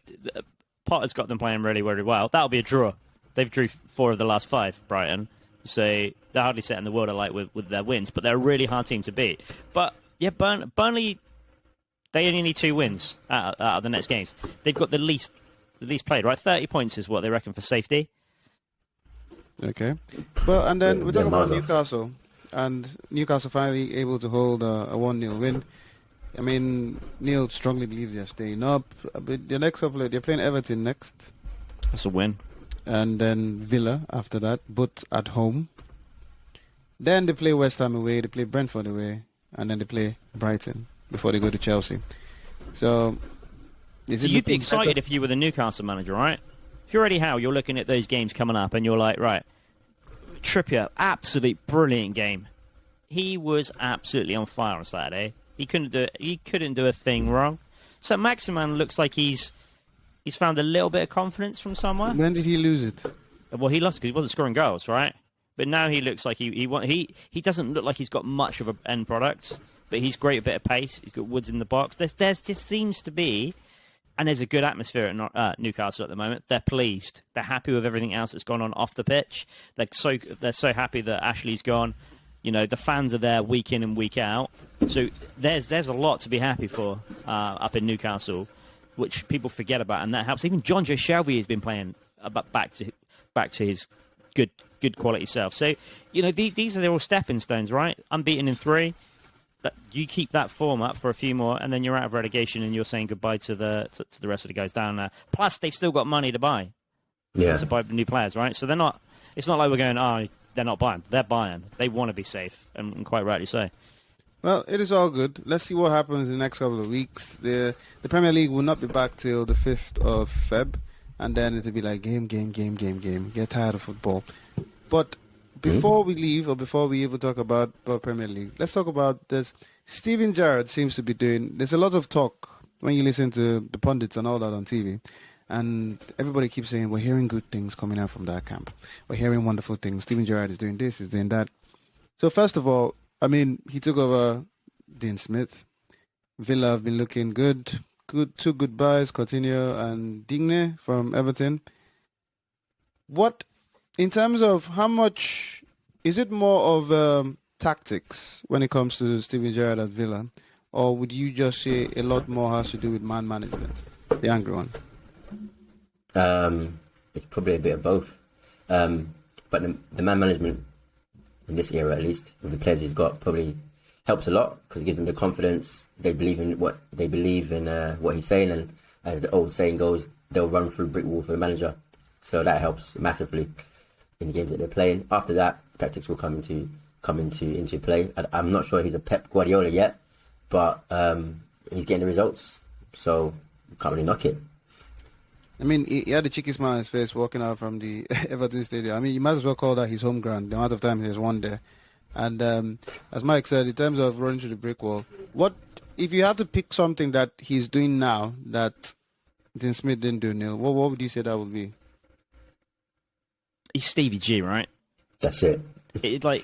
Potter's got them playing really, really well. That'll be a draw. They've drew 4 of the last 5, Brighton. So they're hardly setting the world alight with their wins, but they're a really hard team to beat. But yeah, Burnley, they only need 2 wins out of the next games. They've got the least played, right? 30 points is what they reckon for safety. Okay. Well, and then we're talking about Newcastle. And Newcastle finally able to hold a 1-0 win. I mean, Neil strongly believes they're staying up. But the next couple, they're playing Everton next. That's a win. And then Villa after that, but at home. Then they play West Ham away, they play Brentford away, and then they play Brighton before they go to Chelsea. So you'd be excited if you were the Newcastle manager, right? If you're Eddie Howe, you're looking at those games coming up and you're like, right, Trippier, absolute brilliant game. He was absolutely on fire on Saturday. He couldn't do a thing wrong. So Maximan looks like he's found a little bit of confidence from somewhere. When did he lose it? Well, he lost because he wasn't scoring goals, right? But now he looks like he doesn't look like he's got much of an end product, but he's great, a bit of pace. He's got Woods in the box. There's just seems to be, and there's a good atmosphere at Newcastle at the moment. They're pleased. They're happy with everything else that's gone on off the pitch. They're so happy that Ashley's gone. You know, the fans are there week in and week out. So there's a lot to be happy for up in Newcastle, which people forget about, and that helps. Even John Joe Shelby has been playing back to his good quality self. So, you know, these are all stepping stones, right? Unbeaten in 3. You keep that form up for a few more, and then you're out of relegation, and you're saying goodbye to the rest of the guys down there. Plus, they've still got money to buy. Yeah. To buy new players, right? So they're not. It's not like we're going, they're not buying. They're buying. They want to be safe, and quite rightly so. Well, it is all good. Let's see what happens in the next couple of weeks. The Premier League will not be back till the 5th of Feb, and then it'll be like game. Get tired of football. But before we leave, or before we even talk about Premier League, let's talk about this. Steven Gerrard seems to be doing. There's a lot of talk when you listen to the pundits and all that on TV, and everybody keeps saying we're hearing good things coming out from that camp. We're hearing wonderful things. Steven Gerrard is doing this, is doing that. So first of all, I mean, he took over Dean Smith. Villa have been looking good. 2 good buys, Coutinho and Digne from Everton. What, in terms of how much, is it more of tactics when it comes to Steven Gerrard at Villa? Or would you just say a lot more has to do with man management, the angry one? It's probably a bit of both. But the man management, in this era at least, with the players he's got, probably helps a lot because it gives them the confidence. They believe in what he's saying, and as the old saying goes, they'll run through brick wall for the manager. So that helps massively. in games that they're playing. After that, tactics will come into play. I'm not sure he's a Pep Guardiola yet, but he's getting the results, so can't really knock it. I mean, he had a cheeky smile on his face walking out from the Everton Stadium. I mean, you might as well call that his home ground, the amount of time he has won there. And as Mike said, in terms of running through the brick wall, what if you have to pick something that he's doing now that Dean Smith didn't do, Neil? What would you say that would be? He's Stevie G, right? That's it. I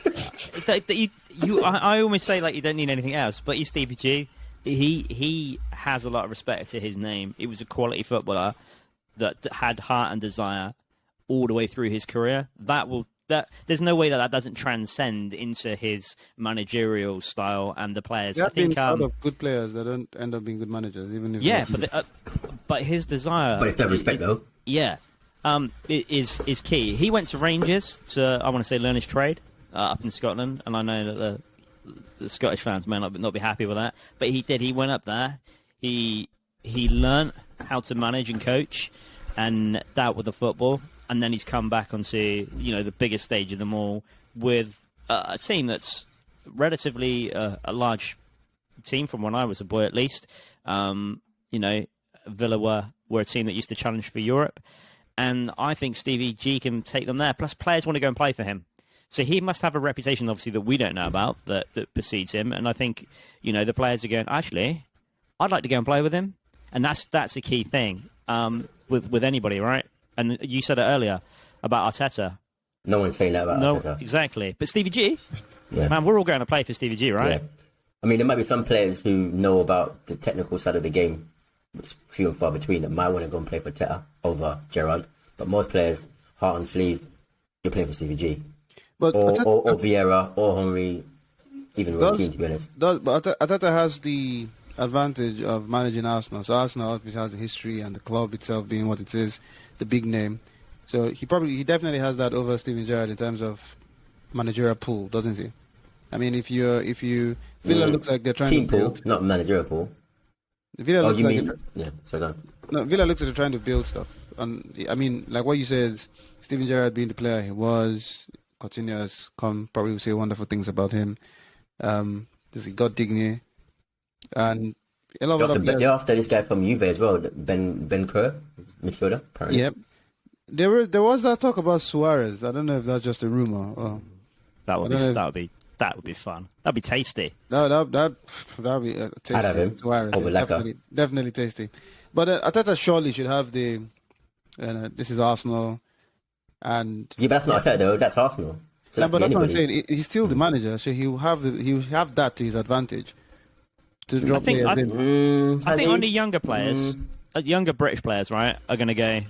almost say like you don't need anything else, but he's Stevie G. He has a lot of respect to his name. He was a quality footballer that had heart and desire all the way through his career. There's no way that doesn't transcend into his managerial style and the players. There have been a lot of good players that don't end up being good managers, even if but his desire. But it's no respect though. Yeah, is key. He went to Rangers to, I want to say, learn his trade up in Scotland, and I know that the Scottish fans may not be happy with that, but he did. He went up there. He learned how to manage and coach, and dealt with the football. And then he's come back onto the biggest stage of them all with a team that's relatively a large team from when I was a boy, at least. Villa were a team that used to challenge for Europe, and I think Stevie G can take them there. Plus, players want to go and play for him, so he must have a reputation, obviously, that we don't know about that precedes him. And I think the players are going, actually, I'd like to go and play with him, and that's a key thing with anybody, right? And you said it earlier about Arteta. No one's saying that about Arteta. Exactly. But Stevie G, man, we're all going to play for Stevie G, right? Yeah. I mean, there might be some players who know about the technical side of the game, which is few and far between, that might want to go and play for Teta over Gerrard. But most players, heart on sleeve, you're playing for Stevie G. But or Vieira, or Henry, even Roy Keane, to be honest. But Arteta has the advantage of managing Arsenal. So Arsenal obviously has the history and the club itself being what it is, the big name. So he definitely has that over Steven Gerrard in terms of managerial pool, doesn't he? I mean, if you Villa looks like they're trying team to build, pool, not managerial pool. Villa looks like so go on. No, Villa looks like they're trying to build stuff. And I mean, like what you said, Steven Gerrard being the player he was, continuous, probably will say wonderful things about him. He got Digne, and a lot of other players. They're after this guy from Juve as well, Ben Kerr, midfielder. Apparently. Yep. There was that talk about Suarez. I don't know if that's just a rumor. Or, that would be fun. That'd be tasty. That'd be tasty. I'd have him. Suarez, definitely tasty. But Arteta surely should have the. This is Arsenal, and but that's not Arteta though. That's Arsenal. So but that's what I'm saying. He's still the manager, so he'll have that to his advantage. To drop players in. I think only younger players, younger British players, right, are going to go,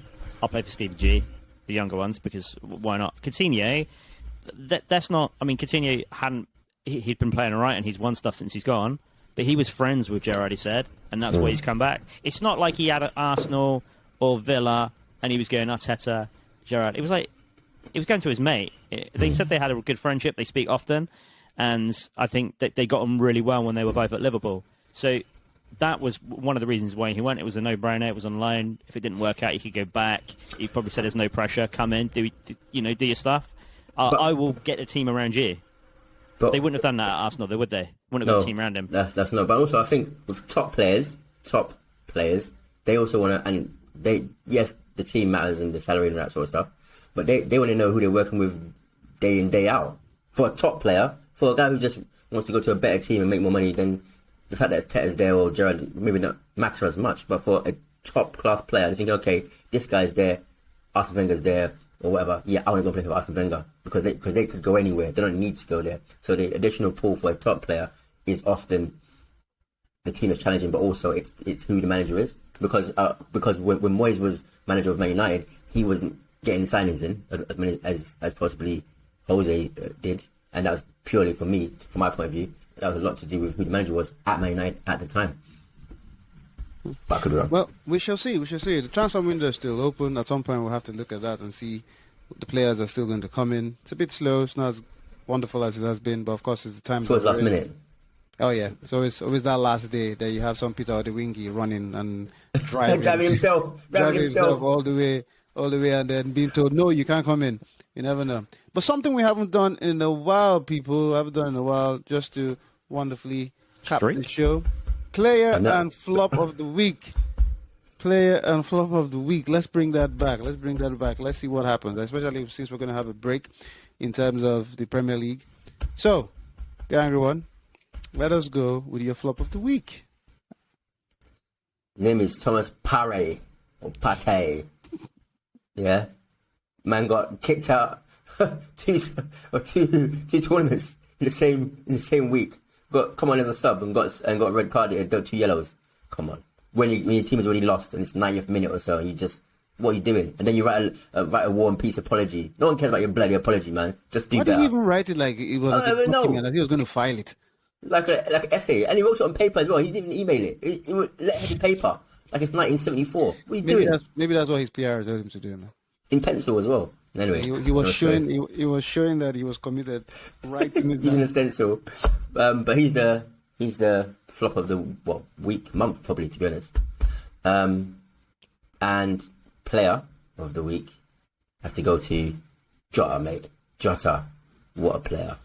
I'll play for Stevie G, the younger ones, because why not? Coutinho, that's not. I mean, Coutinho he'd been playing all right, and he's won stuff since he's gone. But he was friends with Gerrard, he said, and that's why he's come back. It's not like he had Arsenal or Villa, and he was going Arteta, Gerrard. It was like he was going to his mate. They said they had a good friendship. They speak often. And I think that they got on really well when they were both at Liverpool. So that was one of the reasons why he went. It was a no-brainer. It was on loan. If it didn't work out, he could go back. He probably said, "There's no pressure. Come in, do your stuff. I will get a team around you." But they wouldn't have done that at Arsenal, though, would they? Wouldn't have got a team around him. That's no. But also, I think with top players, they also want to. And the team matters and the salary and that sort of stuff. But they want to know who they're working with day in, day out. For a top player. For a guy who just wants to go to a better team and make more money, then the fact that Teta's there or Gerrard maybe not matter as much. But for a top class player, they think, okay, this guy's there, Arsene Wenger's there, or whatever. Yeah, I want to go play for Arsene Wenger because they could go anywhere. They don't need to go there. So the additional pull for a top player is often the team is challenging, but also it's who the manager is. Because when Moyes was manager of Man United, he wasn't getting signings in as possibly Jose did. And that was purely from my point of view, that was a lot to do with who the manager was at Man United at the time. But I could be wrong. Well, we shall see. The transfer window is still open. At some point, we'll have to look at that and see the players are still going to come in. It's a bit slow. It's not as wonderful as it has been, but of course, it's the time. So it's last minute. Oh yeah, so it's always that last day that you have some Peter Odewingie running and driving himself all the way, and then being told no, you can't come in. You never know. But something we haven't done in a while, people, haven't done in a while, just to wonderfully cap the show. Player and flop of the week. Player and flop of the week. Let's bring that back. Let's see what happens, especially since we're going to have a break in terms of the Premier League. So, the angry one, let us go with your flop of the week. Name is Thomas Partey or Partey. Yeah, man got kicked out two tournaments in the same week. Got come on as a sub and got red carded, 2 yellows. Come on, when your team has already lost and it's 90th minute or so, and you just, what are you doing? And then you write a War and Peace apology. No one cares about your bloody apology, man. Just do better. Why did he even write it like it was a document that he was going to file it? Like an essay, and he wrote it on paper as well. He didn't even email it. He would let heavy paper. Like it's 1974. What are you doing? Maybe that's what his PR told him to do, man. In pencil as well. Anyway, he was showing that he was committed, writing it using a stencil. But he's the flop of the month probably, to be honest. And player of the week has to go to Jota, mate. Jota, what a player!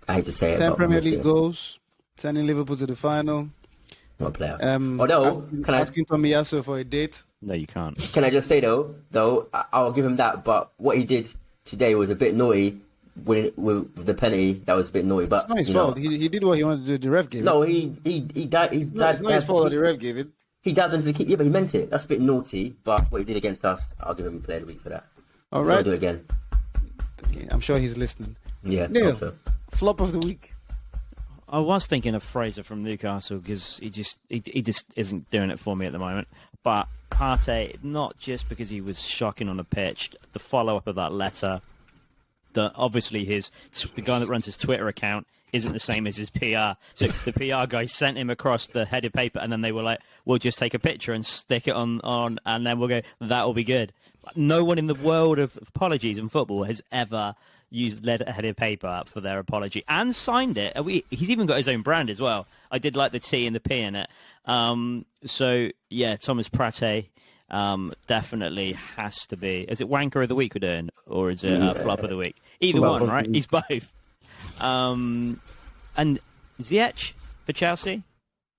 I hate to say it, 10 but Premier League goals, sending Liverpool to the final. What a player. Although, asking Tomiyasu for a date. No, you can't. Can I just say though, I'll give him that. But what he did today was a bit naughty. With the penalty, that was a bit naughty. But it's not his fault. He did what he wanted to do. The ref gave it. No, he died. It's not his fault that the ref gave it. He dived into the keeper. Yeah, but he meant it. That's a bit naughty. But what he did against us, I'll give him player of the week for that. All right. I'll do it again. I'm sure he's listening. Yeah. Neil, so. flop of the week. I was thinking of Fraser from Newcastle because he just isn't doing it for me at the moment. But Partey, not just because he was shocking on the pitch, the follow-up of that letter, that obviously the guy that runs his Twitter account isn't the same as his PR. So the PR guy sent him across the headed paper, and then they were like, we'll just take a picture and stick it on and then we'll go, that'll be good. No one in the world of apologies in football has ever used headed paper for their apology and signed it. He's even got his own brand as well. I did like the T and the P in it. So, yeah, Thomas Partey definitely has to be. Is it Wanker of the Week we're doing? Or is it Flop of the Week? Either one, right? He's both. And Ziyech for Chelsea?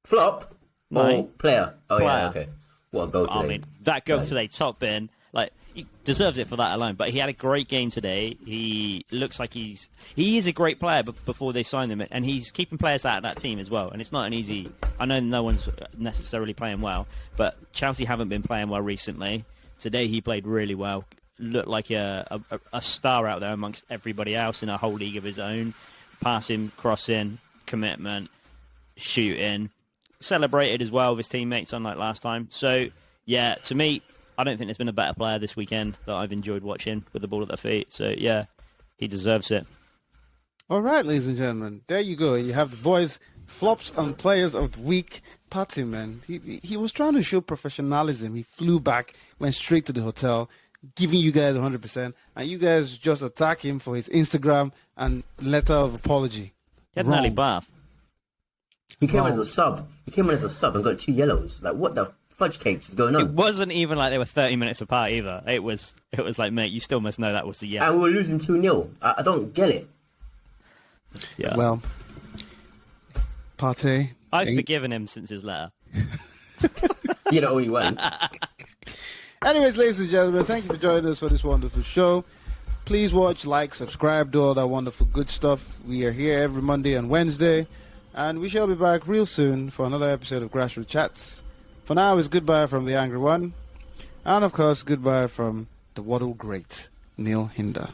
Flop? No. Or player? Oh, Player. Yeah, okay. What a goal today. I mean, that goal today, top bin. Like, he deserves it for that alone. But he had a great game today. He looks like he is a great player before they signed him. And he's keeping players out of that team as well. And it's not an easy... I know no one's necessarily playing well, but Chelsea haven't been playing well recently. Today he played really well. Looked like a star out there amongst everybody else in a whole league of his own. Passing, crossing, commitment, shooting. Celebrated as well with his teammates, unlike last time. So, yeah, to me, I don't think there's been a better player this weekend that I've enjoyed watching with the ball at their feet. So, yeah, he deserves it. All right, ladies and gentlemen, there you go. You have the boys' flops and players of the week. Partey, man, he was trying to show professionalism. He flew back, went straight to the hotel, giving you guys 100%, and you guys just attack him for his Instagram and letter of apology. He had an early bath. He came in as a sub. And got 2 yellows. Like, what the fudge cakes is going on? It wasn't even like they were 30 minutes apart either. It was like, mate, you still must know that was a yellow. And we were losing 2-0. I don't get it. Yeah. Well, Partey. I've forgiven him since his letter. You're the only one. Anyways, ladies and gentlemen, thank you for joining us for this wonderful show. Please watch, like, subscribe, do all that wonderful good stuff. We are here every Monday and Wednesday, and we shall be back real soon for another episode of Grassroots Chats. For now, it's goodbye from the Angry One, and of course, goodbye from the Waddle Great, Neil Hinder.